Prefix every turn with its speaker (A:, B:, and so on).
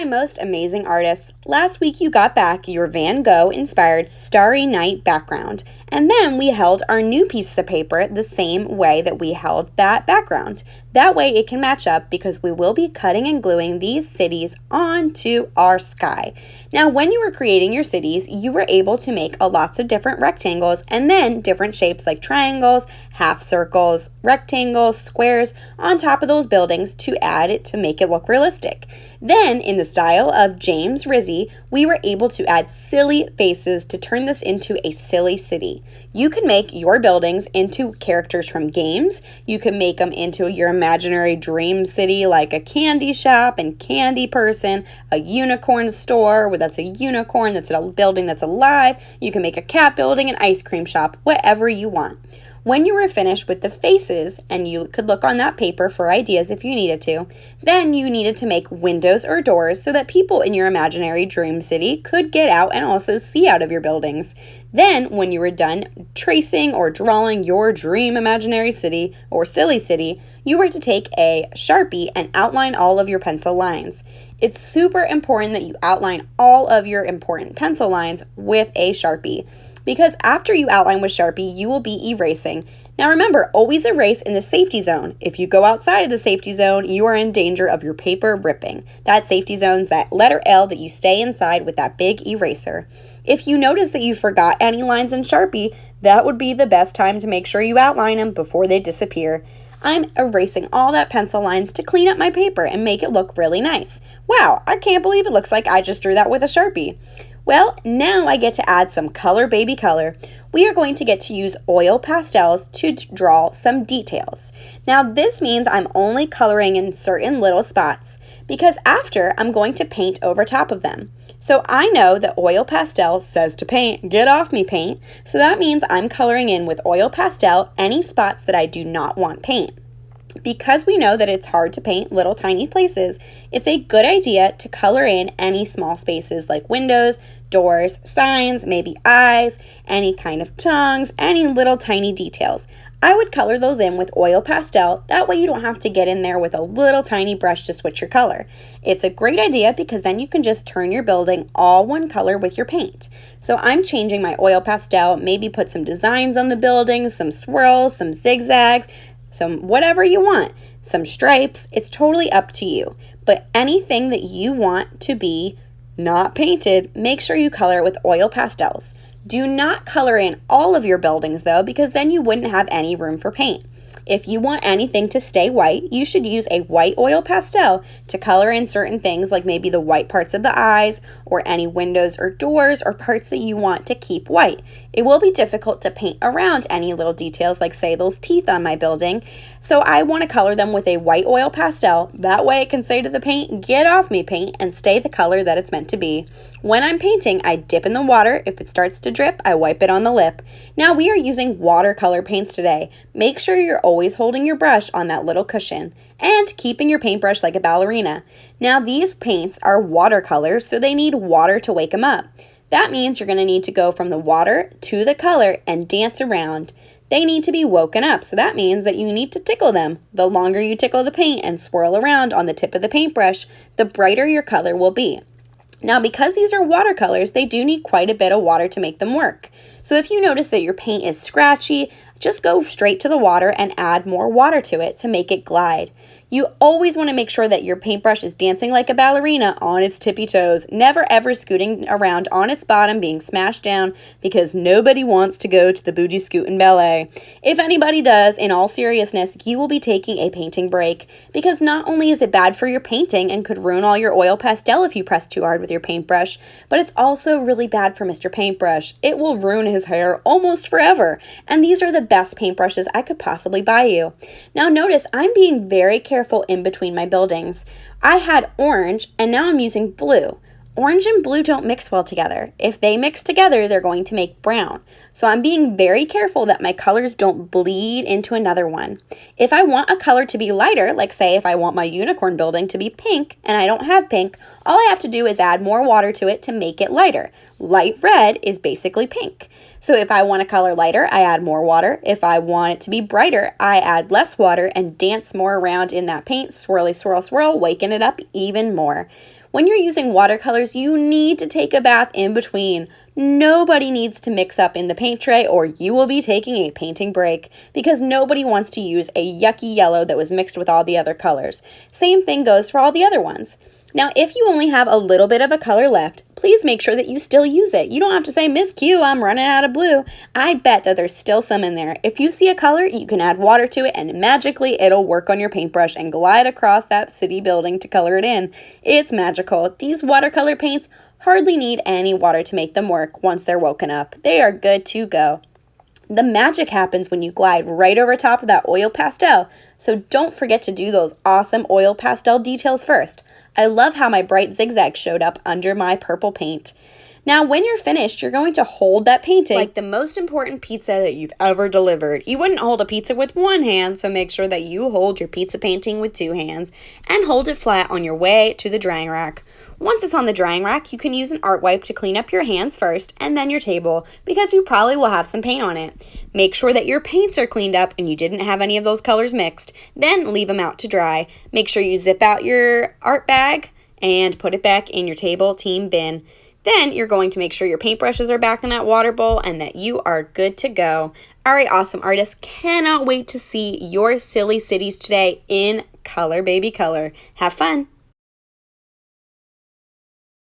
A: My most amazing artists, last week you got back your Van Gogh inspired Starry Night background, and then we held our new piece of paper the same way that we held that background. That way it can match up because we will be cutting and gluing these cities onto our sky. Now, when you were creating your cities, you were able to make lots of different rectangles and then different shapes like triangles, half circles, rectangles, squares on top of those buildings to add it to make it look realistic. Then, in the style of James Rizzi, we were able to add silly faces to turn this into a silly city. You can make your buildings into characters from games. You can make them into your imaginary dream city like a candy shop and candy person, a unicorn store where that's a unicorn that's a building that's alive. You can make a cat building, an ice cream shop, whatever you want. When you were finished with the faces, and you could look on that paper for ideas if you needed to, then you needed to make windows or doors so that people in your imaginary dream city could get out and also see out of your buildings. Then, when you were done tracing or drawing your dream imaginary city or silly city, you were to take a Sharpie and outline all of your pencil lines. It's super important that you outline all of your important pencil lines with a Sharpie, because after you outline with Sharpie, you will be erasing. Now remember, always erase in the safety zone. If you go outside of the safety zone, you are in danger of your paper ripping. That safety zone's that letter L that you stay inside with that big eraser. If you notice that you forgot any lines in Sharpie, that would be the best time to make sure you outline them before they disappear. I'm erasing all that pencil lines to clean up my paper and make it look really nice. Wow, I can't believe it looks like I just drew that with a Sharpie. Well, now I get to add some color baby color. We are going to get to use oil pastels to draw some details. Now this means I'm only coloring in certain little spots because after I'm going to paint over top of them. So I know that oil pastel says to paint, get off me paint. So that means I'm coloring in with oil pastel any spots that I do not want paint. Because we know that it's hard to paint little tiny places, it's a good idea to color in any small spaces like windows, doors, signs, maybe eyes, any kind of tongues, any little tiny details. I would color those in with oil pastel. That way you don't have to get in there with a little tiny brush to switch your color. It's a great idea because then you can just turn your building all one color with your paint. So I'm changing my oil pastel, maybe put some designs on the building, some swirls, some zigzags, some whatever you want, some stripes. It's totally up to you. But anything that you want to be not painted, make sure you color it with oil pastels. Do not color in all of your buildings though, because then you wouldn't have any room for paint. If you want anything to stay white, you should use a white oil pastel to color in certain things like maybe the white parts of the eyes or any windows or doors or parts that you want to keep white. It will be difficult to paint around any little details like say those teeth on my building, so I want to color them with a white oil pastel. That way it can say to the paint, get off me paint, and stay the color that it's meant to be. When I'm painting, I dip in the water. If it starts to drip, I wipe it on the lip. Now we are using watercolor paints today. Make sure you're always holding your brush on that little cushion and keeping your paintbrush like a ballerina. Now these paints are watercolors, so they need water to wake them up. That means you're going to need to go from the water to the color and dance around. They need to be woken up, so that means that you need to tickle them. The longer you tickle the paint and swirl around on the tip of the paintbrush, the brighter your color will be. Now, because these are watercolors, they do need quite a bit of water to make them work. So if you notice that your paint is scratchy, just go straight to the water and add more water to it to make it glide. You always want to make sure that your paintbrush is dancing like a ballerina on its tippy toes, never ever scooting around on its bottom being smashed down, because nobody wants to go to the booty scootin' ballet. If anybody does, in all seriousness, you will be taking a painting break, because not only is it bad for your painting and could ruin all your oil pastel if you press too hard with your paintbrush, but it's also really bad for Mr. Paintbrush. It will ruin his hair almost forever, and these are the best paintbrushes I could possibly buy you. Now notice I'm being very careful in between my buildings. I had orange and now I'm using blue. Orange and blue don't mix well together. If they mix together, they're going to make brown. So I'm being very careful that my colors don't bleed into another one. If I want a color to be lighter, like say if I want my unicorn building to be pink and I don't have pink, all I have to do is add more water to it to make it lighter. Light red is basically pink. So if I want a color lighter, I add more water. If I want it to be brighter, I add less water and dance more around in that paint, swirly, swirl, swirl, waking it up even more. When you're using watercolors, you need to take a bath in between. Nobody needs to mix up in the paint tray or you will be taking a painting break because nobody wants to use a yucky yellow that was mixed with all the other colors. Same thing goes for all the other ones. Now, if you only have a little bit of a color left, please make sure that you still use it. You don't have to say, Miss Q, I'm running out of blue. I bet that there's still some in there. If you see a color, you can add water to it and magically it'll work on your paintbrush and glide across that city building to color it in. It's magical. These watercolor paints hardly need any water to make them work once they're woken up. They are good to go. The magic happens when you glide right over top of that oil pastel, so don't forget to do those awesome oil pastel details first. I love how my bright zigzag showed up under my purple paint. Now, when you're finished, you're going to hold that painting like the most important pizza that you've ever delivered. You wouldn't hold a pizza with one hand, so make sure that you hold your pizza painting with two hands and hold it flat on your way to the drying rack. Once it's on the drying rack, you can use an art wipe to clean up your hands first and then your table because you probably will have some paint on it. Make sure that your paints are cleaned up and you didn't have any of those colors mixed. Then leave them out to dry. Make sure you zip out your art bag and put it back in your table team bin. Then you're going to make sure your paintbrushes are back in that water bowl and that you are good to go. All right, awesome artists. Cannot wait to see your silly cities today in color, baby color. Have fun.